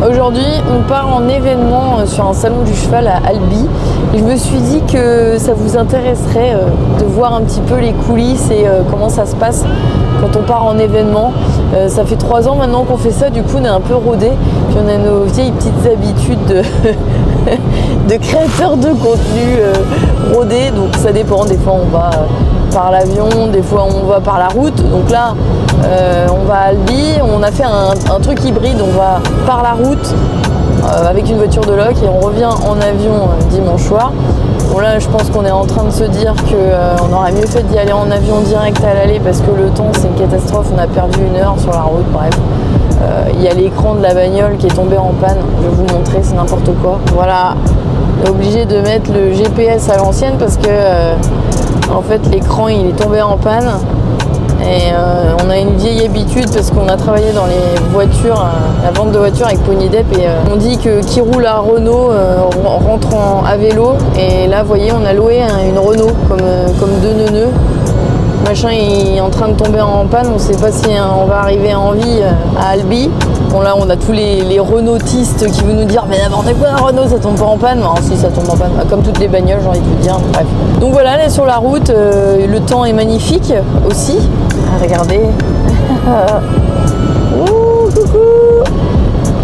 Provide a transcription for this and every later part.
Aujourd'hui, on part en événement sur un salon du cheval à Albi. Et je me suis dit que ça vous intéresserait de voir un petit peu les coulisses et comment ça se passe quand on part en événement. Ça fait 3 ans maintenant qu'on fait ça, du coup on est un peu rodé. Puis on a nos vieilles petites habitudes de créateurs de contenu rodés. Donc ça dépend, des fois on va par l'avion, des fois on va par la route. Donc là, on va à Albi, on a fait un truc hybride, on va par la route avec une voiture de loc et on revient en avion dimanche soir. Bon là, je pense qu'on est en train de se dire qu'on aurait mieux fait d'y aller en avion direct à l'aller parce que le temps c'est une catastrophe, on a perdu 1 heure sur la route, bref. Il y a l'écran de la bagnole qui est tombé en panne, je vais vous montrer, c'est n'importe quoi. Voilà, on est obligé de mettre le GPS à l'ancienne parce que en fait l'écran il est tombé en panne. Et on a une vieille habitude parce qu'on a travaillé dans les voitures, la vente de voitures avec Ponydep et on dit que qui roule à Renault rentre à vélo. Et là, vous voyez, on a loué une Renault comme 2 neuneux. Machin est en train de tomber en panne, on ne sait pas si on va arriver en vie à Albi. Bon là, on a tous les Renaultistes qui vont nous dire mais n'importe quoi, Renault, ça tombe pas en panne. Non, si, ça tombe en panne, comme toutes les bagnoles, j'ai envie de vous dire. Bref. Donc voilà, là sur la route, le temps est magnifique aussi. Ah, regardez. Ouh, coucou.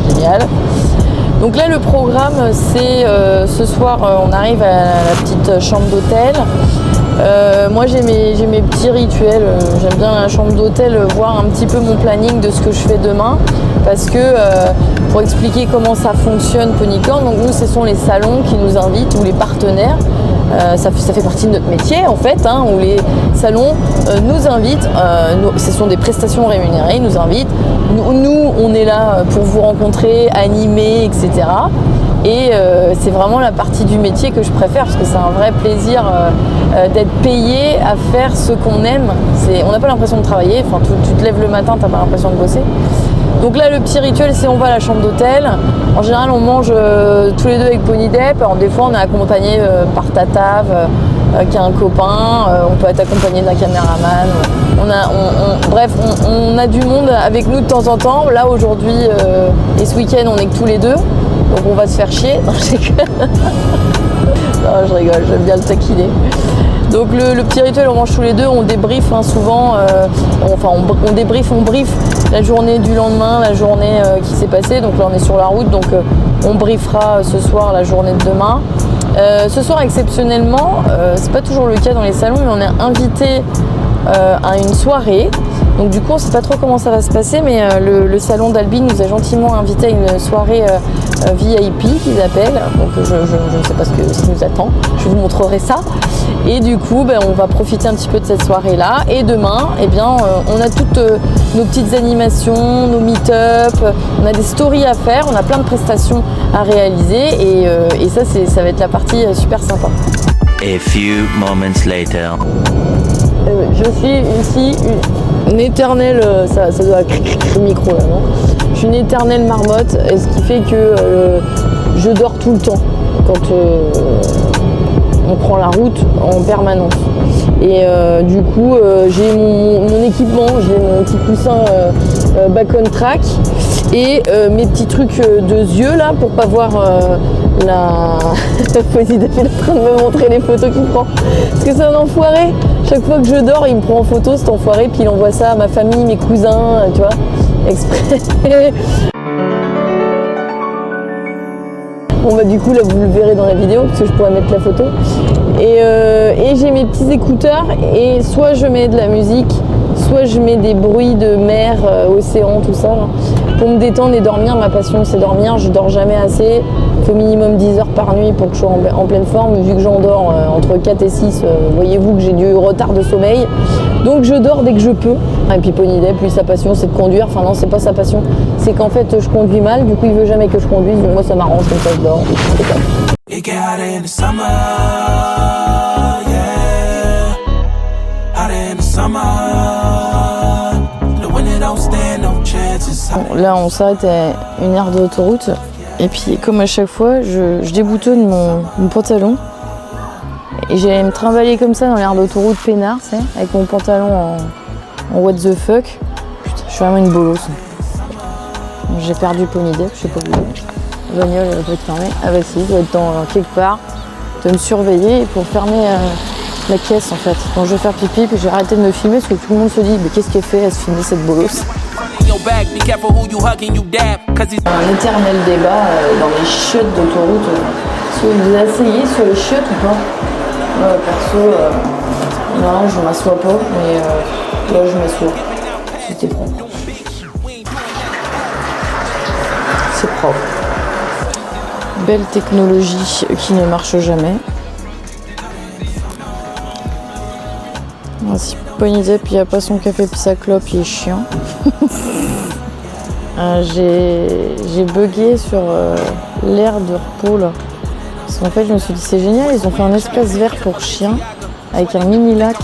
Génial. Donc là, le programme, c'est ce soir, on arrive à la petite chambre d'hôtel. Moi j'ai mes petits rituels, j'aime bien la chambre d'hôtel voir un petit peu mon planning de ce que je fais demain parce que pour expliquer comment ça fonctionne Ponycorn, donc nous ce sont les salons qui nous invitent ou les partenaires, ça fait partie de notre métier en fait, où les salons nous invitent, ce sont des prestations rémunérées, ils nous invitent, nous on est là pour vous rencontrer, animer, etc. Et c'est vraiment la partie du métier que je préfère parce que c'est un vrai plaisir d'être payé à faire ce qu'on aime. On n'a pas l'impression de travailler, enfin, tu te lèves le matin, tu n'as pas l'impression de bosser. Donc là, le petit rituel, c'est on va à la chambre d'hôtel. En général, on mange tous les deux avec Ponydep. Alors, des fois, on est accompagné par Tatave, qui est un copain. On peut être accompagné d'un caméraman. Bref, on a du monde avec nous de temps en temps. Là, aujourd'hui et ce week-end, on est que tous les deux. Donc on va se faire chier. Non, je rigole, j'aime bien le taquiner. Donc le petit rituel, on mange tous les deux, on débrief souvent, on débrief, on brief la journée du lendemain, la journée qui s'est passée. Donc là on est sur la route, donc on briefera ce soir la journée de demain. Ce soir exceptionnellement, c'est pas toujours le cas dans les salons, mais on est invité à une soirée. Donc du coup on ne sait pas trop comment ça va se passer, mais le salon d'Albi nous a gentiment invité à une soirée VIP qu'ils appellent. Donc je ne sais pas ce qui nous attend, je vous montrerai ça. Et du coup on va profiter un petit peu de cette soirée là. Et demain, on a toutes nos petites animations, nos meet-up, on a des stories à faire, on a plein de prestations à réaliser et ça va être la partie super sympa. A few moments later. Je suis ici une éternelle, ça doit le micro là, non ? Je suis une éternelle marmotte, ce qui fait que je dors tout le temps quand on prend la route en permanence. Et du coup, j'ai mon équipement, j'ai mon petit coussin back on track et mes petits trucs de yeux là pour pas voir la Ponydep est en train de me montrer les photos qu'il prend. Parce que c'est un enfoiré. Chaque fois que je dors, il me prend en photo cet enfoiré, puis il envoie ça à ma famille, mes cousins, tu vois, exprès. Bon bah du coup là vous le verrez dans la vidéo parce que je pourrais mettre la photo. Et j'ai mes petits écouteurs et soit je mets de la musique, soit je mets des bruits de mer, océan, tout ça. Là, pour me détendre et dormir. Ma passion c'est dormir, je dors jamais assez. Il faut minimum 10 heures par nuit pour que je sois en pleine forme. Vu que j'endors entre 4 et 6, voyez-vous que j'ai du retard de sommeil. Donc je dors dès que je peux. Et puis Ponydep, lui sa passion c'est de conduire. Enfin non, c'est pas sa passion. C'est qu'en fait je conduis mal, du coup il veut jamais que je conduise. Moi ça m'arrange comme ça je dors. Bon, là on s'arrête à une aire d'autoroute. Et puis comme à chaque fois, je déboutonne mon pantalon. Et j'allais me trimballer comme ça dans l'aire d'autoroute peinard, tu sais, avec mon pantalon en what the fuck. Putain, je suis vraiment une bolosse. J'ai perdu Ponydep, je sais pas où. Bagnole doit être fermée. Ah bah si, il doit être dans quelque part. Il doit me surveiller pour fermer la caisse en fait. Donc je vais faire pipi, puis j'ai arrêté de me filmer parce que tout le monde se dit mais qu'est-ce qu'elle fait à se filmer cette bolosse. Un éternel débat dans les chiottes d'autoroute. Est-ce que vous asseyez sur les chiottes ou pas? Perso, non, je m'assois pas, mais là je m'assois. C'était propre. C'est propre. Belle technologie qui ne marche jamais. Si Ponydep il n'y a pas son café puis sa clope, il est chiant. J'ai bugué sur l'aire de repos là. Parce qu'en fait je me suis dit c'est génial, ils ont fait un espace vert pour chiens avec un mini lac.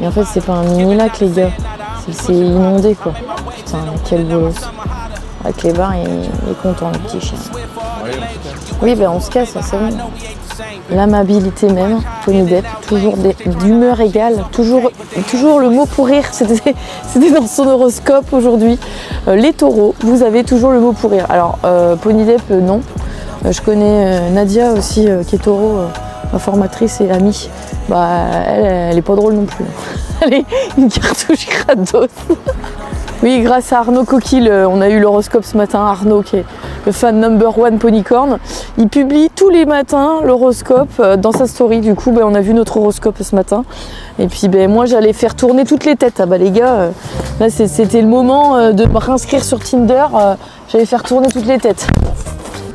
Et en fait c'est pas un mini lac les gars, c'est inondé quoi. Putain quel bolos. Avec les bars il est content le petit chien. Oui ben on se casse, c'est bon. L'amabilité même, Ponydep, toujours d'humeur égale, toujours le mot pour rire, c'était dans son horoscope aujourd'hui. Les taureaux, vous avez toujours le mot pour rire. Alors Ponydep non, je connais Nadia aussi qui est taureau, ma formatrice et amie. Bah elle est pas drôle non plus. Elle est une cartouche gratos. Oui, grâce à Arnaud Coquille, on a eu l'horoscope ce matin. Arnaud, qui est le fan number one Ponycorn, il publie tous les matins l'horoscope dans sa story. Du coup, on a vu notre horoscope ce matin. Et puis, moi, j'allais faire tourner toutes les têtes. Ah bah les gars, là, c'était le moment de me réinscrire sur Tinder. J'allais faire tourner toutes les têtes.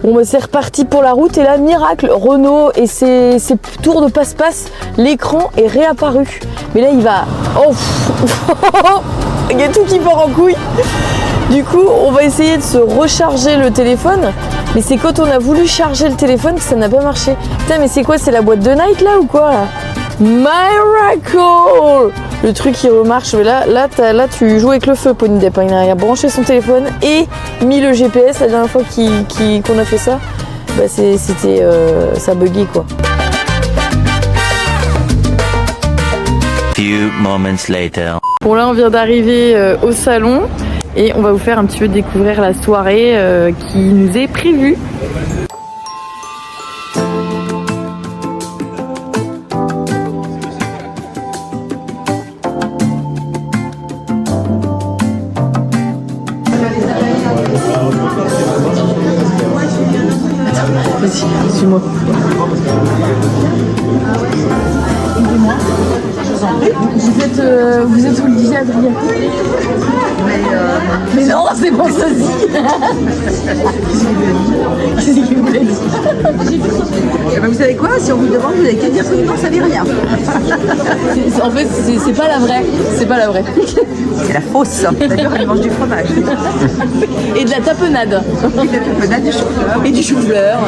Bon, c'est reparti pour la route. Et là, miracle, Renault et ses tours de passe-passe, l'écran est réapparu. Mais là, il va... Oh il y a tout qui part en couille. Du coup, on va essayer de se recharger le téléphone. Mais c'est quand on a voulu charger le téléphone que ça n'a pas marché. Putain, mais c'est quoi? C'est la boîte de Nike là ou quoi là? Miracle! Le truc qui remarche. Mais là, tu joues avec le feu, Ponydep. Il a branché son téléphone et mis le GPS. La dernière fois qu'on a fait ça, c'était ça buguait quoi. Few moments later. Bon là on vient d'arriver au salon et on va vous faire un petit peu découvrir la soirée qui nous est prévue. Vas-y, suis-moi. Aidez-moi. Vous êtes Olivier Adrien. Mais non, c'est pas ça si. Qu'est-ce qu'il vous l'a dit? Vous savez quoi? Si on vous demande, vous n'avez qu'à dire que non, ça ne dit rien. En fait, c'est pas la vraie. C'est pas la vraie. C'est la fausse. D'ailleurs, elle mange du fromage. Et de la tapenade. Et de la tapenade, du chou-fleur. Et du chou-fleur.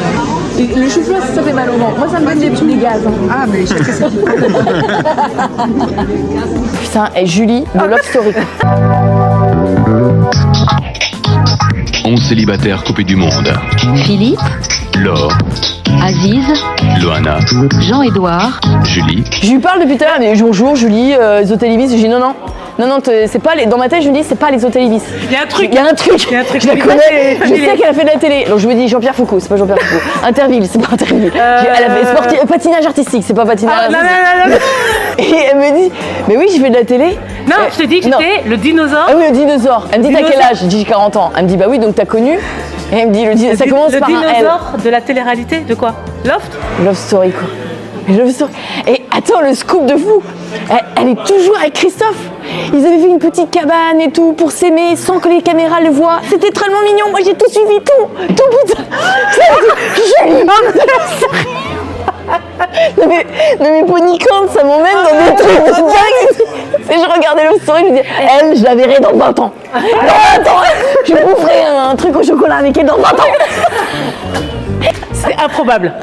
Le chou-fleur, ça fait mal au ventre. Moi, ça me donne des gaz. Ah, mais je sais que c'est... Putain, et Julie de Love Story. 11 célibataires coupés du monde. Philippe, Laure, Aziz, Loana, Jean-Édouard, Julie. Je lui parle depuis tout à l'heure, mais bonjour Julie, les hôtels Ibis. Je dis non, c'est pas les... Dans ma tête, je me dis c'est pas les hôtels Ibis. Il y a un truc. Je la connais. Je sais qu'elle a fait de la télé. Donc je me dis Jean-Pierre Foucault, c'est pas Jean-Pierre Foucault. Interville, c'est pas Interville. Elle a fait patinage artistique, c'est pas patinage artistique. Non. Et elle me dit, mais oui, j'ai fait de la télé. Non, je t'ai dit que j'étais le dinosaure. Ah oui, le dinosaure. Elle me dit t'as quel âge? Je dis j'ai 40 ans. Elle me dit bah oui, donc t'as connu. Et elle me dit ça commence par un L. Le dinosaure de la télé-réalité, de quoi? Loft? Love Story quoi. Love Story. Et attends, le scoop de fou, elle est toujours avec Christophe. Ils avaient fait une petite cabane et tout pour s'aimer sans que les caméras le voient. C'était tellement mignon. Moi j'ai tout suivi, tout putain. Non mais Ponycorn, ça m'emmène dans des trucs de dingue. Et je regardais Love Story, je me disais, elle, je la verrai dans 20 ans. Dans 20 ans, je boufferai un truc au chocolat avec elle dans 20 ans. C'est improbable.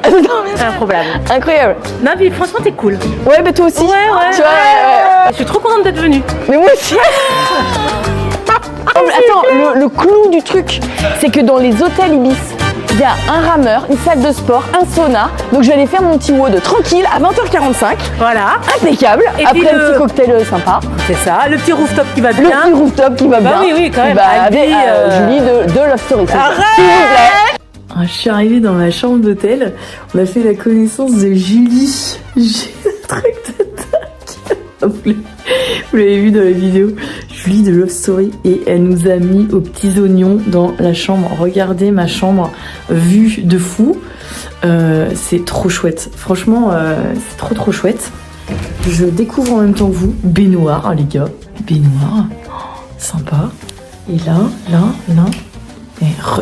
Improbable. Incroyable. Non, mais franchement, t'es cool. Ouais, bah toi aussi. Ouais. Tu vois, ouais. Je suis trop contente d'être venue. Mais moi aussi. Attends, le clou du truc, c'est que dans les hôtels Ibis, il y a un rameur, une salle de sport, un sauna. Donc je vais aller faire mon petit WOD tranquille à 20h45. Voilà. Impeccable. Et après puis un petit cocktail sympa. C'est ça, le petit rooftop qui va Le bien. petit rooftop qui va Bah bien. oui, quand même. Avec Albi, Julie de Love Story. Arrête. S'il vous plaît. Je suis arrivée dans ma chambre d'hôtel. On a fait la connaissance de Julie. J'ai le truc de dingue. Vous l'avez vu dans la vidéo. Julie de Love Story. Et elle nous a mis aux petits oignons dans la chambre. Regardez ma chambre. Vue de fou. C'est trop chouette. Franchement, c'est trop chouette. Je découvre en même temps que vous. Baignoire, les gars. Baignoire. Sympa. Et là.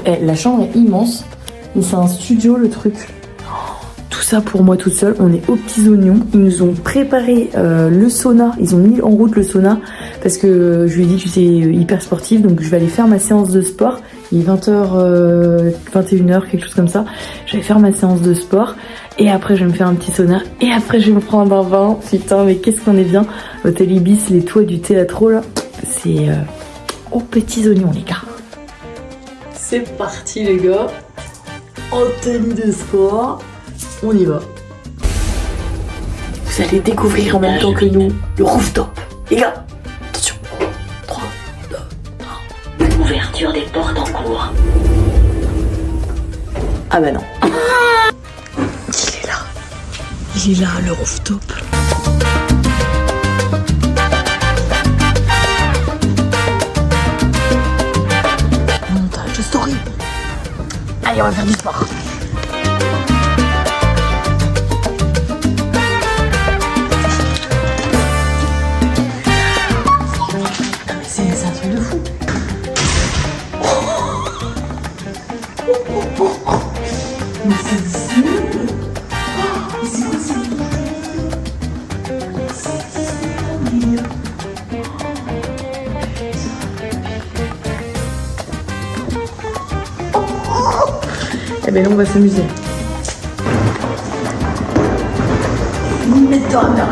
Et la chambre est immense. Et c'est un studio, le truc. Tout ça pour moi toute seule. On est aux petits oignons. Ils nous ont préparé le sauna. Ils ont mis en route le sauna parce que je lui ai dit que j'étais hyper sportive. Donc je vais aller faire ma séance de sport. Il est 20h, 21h, quelque chose comme ça. Je vais faire ma séance de sport. Et après je vais me faire un petit sauna. Et après je vais me prendre un bain. Putain, mais qu'est-ce qu'on est bien. Hôtel Ibis, les toits du théâtre là. C'est aux petits oignons, les gars. C'est parti, les gars. En tenue de sport, on y va. Vous allez découvrir en même temps que nous le rooftop. Les gars, attention. 3, 2, 1. Ouverture des portes en cours. Ah bah non. Il est là, le rooftop. Montage de story. Allez, on va faire du sport. Non mais c'est un truc de fou. Mais c'est sûr. Mais c'est quoi ça? Eh ben là on va s'amuser. Mets-toi là.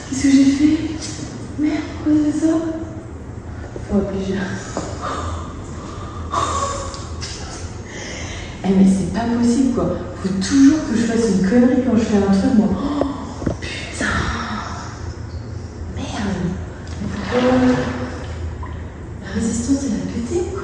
Qu'est-ce que j'ai fait? Merde, pourquoi c'est ça? Faut appeler Gérard. Eh mais c'est pas possible quoi. Faut toujours que je fasse une connerie quand je fais un truc moi. Oh, putain. Merde. Mais pourquoi la résistance elle a pété quoi?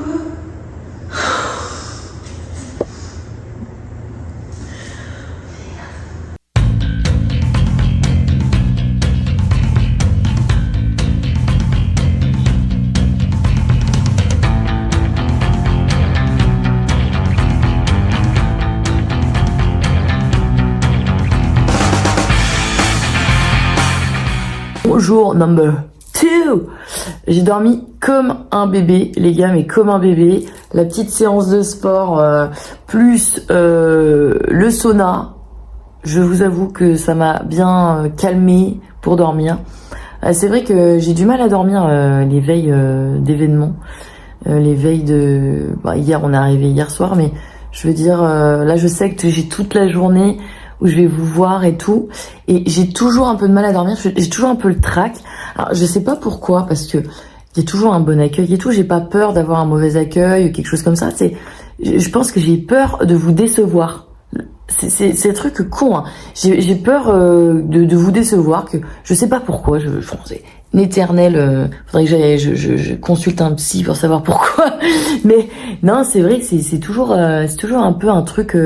Bonjour number 2. J'ai dormi comme un bébé, les gars, mais comme un bébé. La petite séance de sport plus le sauna. Je vous avoue que ça m'a bien calmé pour dormir. C'est vrai que j'ai du mal à dormir les veilles d'événements. Les veilles de... Bah, hier, on est arrivé hier soir, mais je veux dire, là, je sais que j'ai toute la journée où je vais vous voir et tout. Et j'ai toujours un peu de mal à dormir. J'ai toujours un peu le trac. Alors, je sais pas pourquoi, parce que il y a toujours un bon accueil et tout. J'ai pas peur d'avoir un mauvais accueil ou quelque chose comme ça. Je pense que j'ai peur de vous décevoir. C'est un truc con, hein. J'ai peur de vous décevoir, que je sais pas pourquoi. C'est une éternelle. Faudrait que je consulte un psy pour savoir pourquoi. Mais non, c'est vrai que c'est toujours un peu un truc,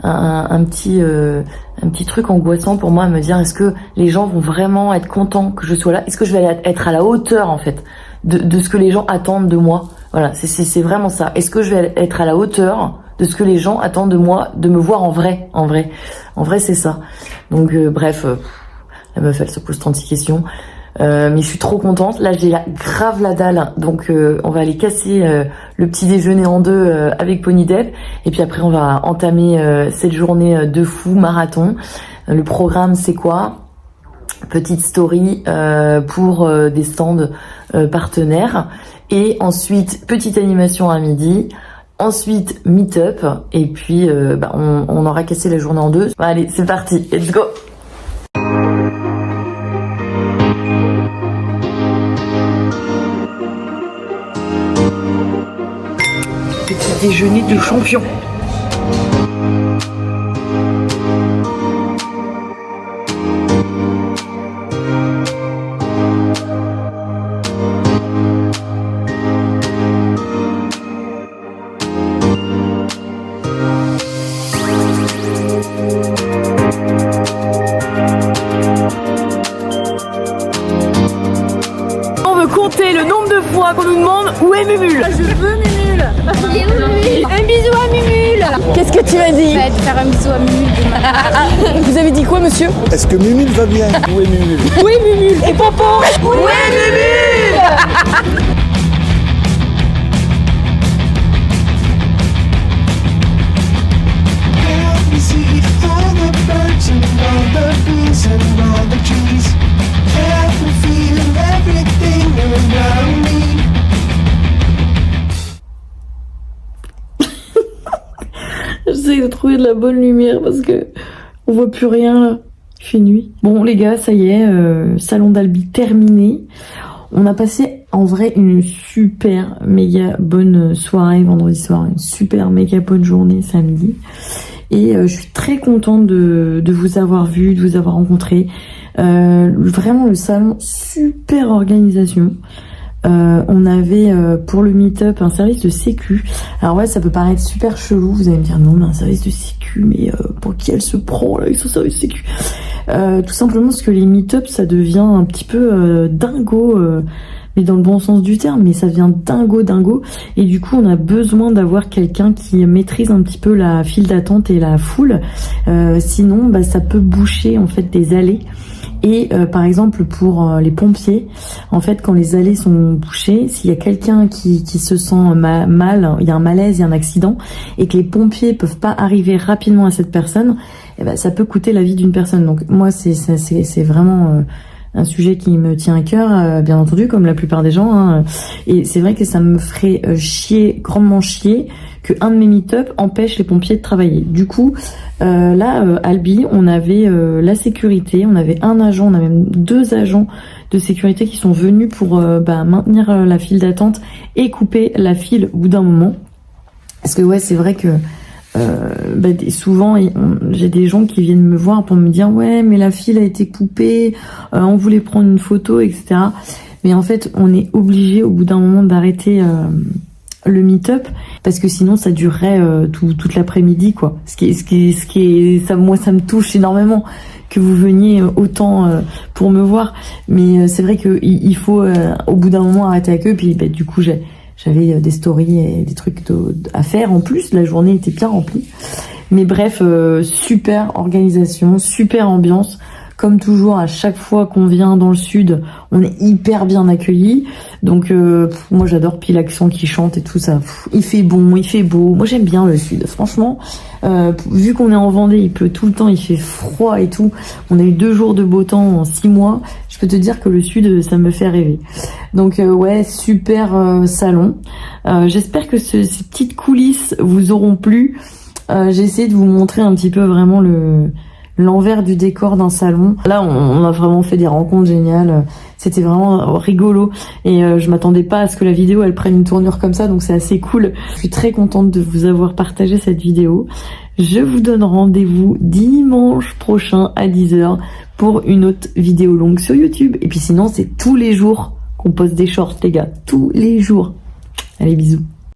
un petit truc angoissant pour moi, à me dire est-ce que les gens vont vraiment être contents que je sois là? Est-ce que je vais être à la hauteur en fait de ce que les gens attendent de moi? Voilà, c'est vraiment ça. Est-ce que je vais être à la hauteur de ce que les gens attendent de moi, de me voir en vrai, c'est ça. Donc bref, la meuf elle se pose 36 questions, mais je suis trop contente. Là j'ai grave la dalle, donc on va aller casser le petit déjeuner en deux avec Pony Dep, et puis après on va entamer cette journée de fou marathon. Le programme c'est quoi? Petite story pour des stands partenaires, et ensuite petite animation à midi. Ensuite, meet-up. Et puis, on aura cassé la journée en deux. Bon, allez, c'est parti. Let's go. Petit déjeuner de champion. Compter le nombre de fois qu'on nous demande où est Mumule. Je veux Mumule. Il est où Mumule? Un bisou à Mumule. Qu'est-ce que tu m'as dit? Bah, de faire un bisou à Mumule. Vous avez dit quoi, monsieur? Est-ce que Mumule va bien? Où est Mumule? Où est Mumule? Et Popo? Où est Mumule? J'essaie de trouver de la bonne lumière parce que on voit plus rien là. Il fait nuit. Bon les gars, ça y est, salon d'Albi terminé. On a passé en vrai une super méga bonne soirée vendredi soir, une super méga bonne journée samedi. Et je suis très contente de vous avoir vu, de vous avoir rencontré. Vraiment le salon, super organisation. On avait pour le meet-up un service de sécu. Alors ouais, ça peut paraître super chelou, vous allez me dire non mais un service de sécu, mais pour qui elle se prend là avec son service de sécu? Tout simplement parce que les meet-up ça devient un petit peu dingo, mais dans le bon sens du terme, mais ça devient dingo, et du coup on a besoin d'avoir quelqu'un qui maîtrise un petit peu la file d'attente et la foule, sinon bah, ça peut boucher en fait des allées. Et par exemple pour les pompiers, en fait quand les allées sont bouchées, s'il y a quelqu'un qui se sent mal, il y a un malaise, il y a un accident, et que les pompiers peuvent pas arriver rapidement à cette personne, eh ben, ça peut coûter la vie d'une personne. Donc moi c'est vraiment un sujet qui me tient à cœur, bien entendu, comme la plupart des gens, hein. Et c'est vrai que ça me ferait grandement chier que un de mes meet-up empêche les pompiers de travailler. Du coup, Albi, on avait la sécurité, on avait un agent, on a même 2 agents de sécurité qui sont venus pour maintenir la file d'attente et couper la file au bout d'un moment. Parce que ouais, c'est vrai que souvent j'ai des gens qui viennent me voir pour me dire ouais mais la file a été coupée, on voulait prendre une photo, etc. Mais en fait on est obligé au bout d'un moment d'arrêter le meet-up parce que sinon ça durerait toute l'après-midi quoi. Ce qui est ça, moi ça me touche énormément que vous veniez autant pour me voir, mais c'est vrai que il faut au bout d'un moment arrêter avec eux. Puis du coup j'avais des stories et des trucs à faire en plus, la journée était bien remplie. Mais bref, super organisation, super ambiance. Comme toujours, à chaque fois qu'on vient dans le sud, on est hyper bien accueillis. Donc moi j'adore, puis l'accent qui chante et tout ça. Il fait bon, il fait beau. Moi j'aime bien le sud. Franchement, vu qu'on est en Vendée, il pleut tout le temps, il fait froid et tout. On a eu 2 jours de beau temps en 6 mois. Je peux te dire que le sud, ça me fait rêver. Donc ouais, super salon. J'espère que ces petites coulisses vous auront plu. J'ai essayé de vous montrer un petit peu vraiment l'envers du décor d'un salon. Là, on a vraiment fait des rencontres géniales. C'était vraiment rigolo. Et je m'attendais pas à ce que la vidéo, elle prenne une tournure comme ça. Donc c'est assez cool. Je suis très contente de vous avoir partagé cette vidéo. Je vous donne rendez-vous dimanche prochain à 10h pour une autre vidéo longue sur YouTube. Et puis sinon, c'est tous les jours qu'on poste des shorts, les gars. Tous les jours. Allez, bisous.